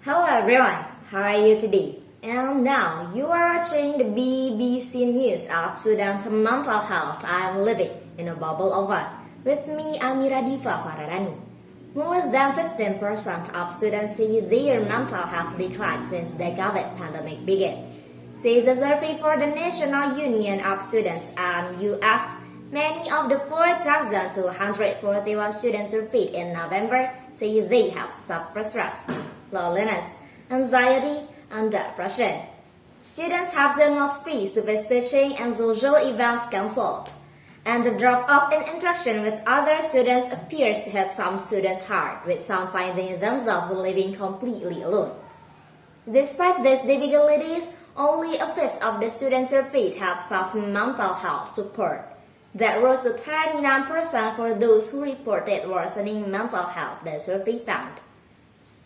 Hello everyone, how are you today? And now you are watching the BBC News at student mental health. I am living in a bubble of one. With me, Amira Diva Fararani. More than 15% of students say their mental health declined since the COVID pandemic began, says a survey for the National Union of Students and US. Many of the 4,241 students surveyed in November say they have suffered stress, loneliness, anxiety, and depression. Students have seen more space to visit teaching and social events cancelled, and the drop-off in interaction with other students appears to hit some students hard, with some finding themselves living completely alone. Despite these difficulties, only a fifth of the students surveyed had sought mental health support. That rose to 29% for those who reported worsening mental health, the survey found.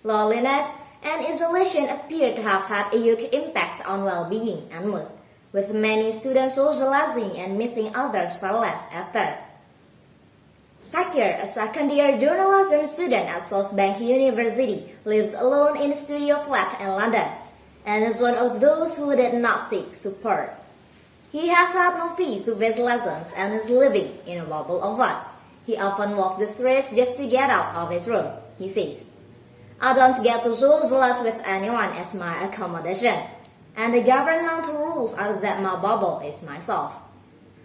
Loneliness and isolation appear to have had a huge impact on well-being and mood, with many students socializing and meeting others far less after. Sakir, a second-year journalism student at Southbank University, lives alone in a studio flat in London, and is one of those who did not seek support. He has had no fees to his lessons and is living in a bubble of one. He often walks the streets just to get out of his room, he says. I don't get to socialize with anyone as my accommodation, and the government rules are that my bubble is myself.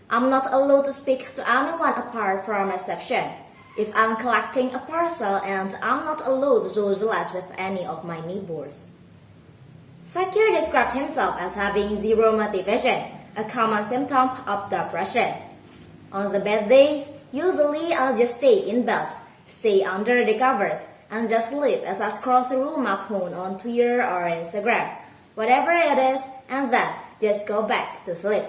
I'm not allowed to speak to anyone apart from reception. If I'm collecting a parcel, and I'm not allowed to socialize with any of my neighbors. Sakir described himself as having zero motivation, a common symptom of depression. On the bad days, usually I'll just stay in bed, stay under the covers, and just sleep as I scroll through my phone on Twitter or Instagram, whatever it is, and then just go back to sleep.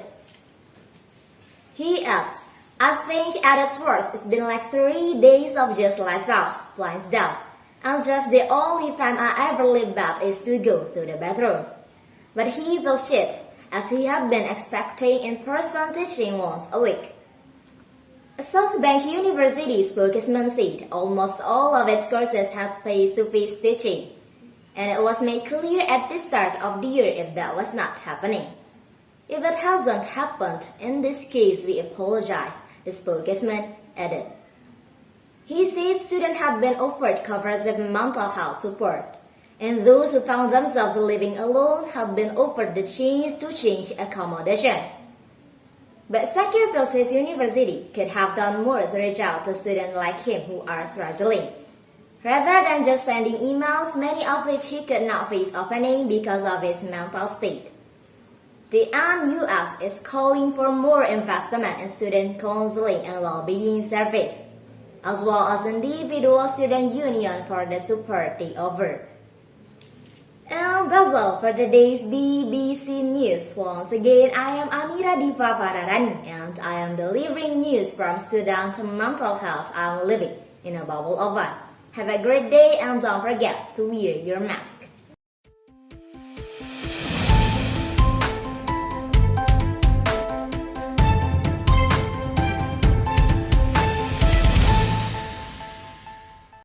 He adds, I think at its worst it's been like 3 days of just lights out, blinds down, and just the only time I ever leave bed is to go to the bathroom. But he feels shit, as he had been expecting in-person teaching once a week. A Southbank University spokesman said almost all of its courses had face-to-face teaching, and it was made clear at the start of the year if that was not happening. If it hasn't happened, in this case we apologize, the spokesman added. He said students had been offered comprehensive mental health support, and those who found themselves living alone had been offered the chance to change accommodation. But Sakir feels his university could have done more to reach out to students like him who are struggling. Rather than just sending emails, many of which he could not face opening because of his mental state. The NUS is calling for more investment in student counseling and well-being service, as well as individual student union for the support they offer. And that's all for today's BBC News. Once again, I am Amira Diva Fararani, and I am delivering news from student mental health. I'm living in a bubble of one. Have a great day, and don't forget to wear your mask.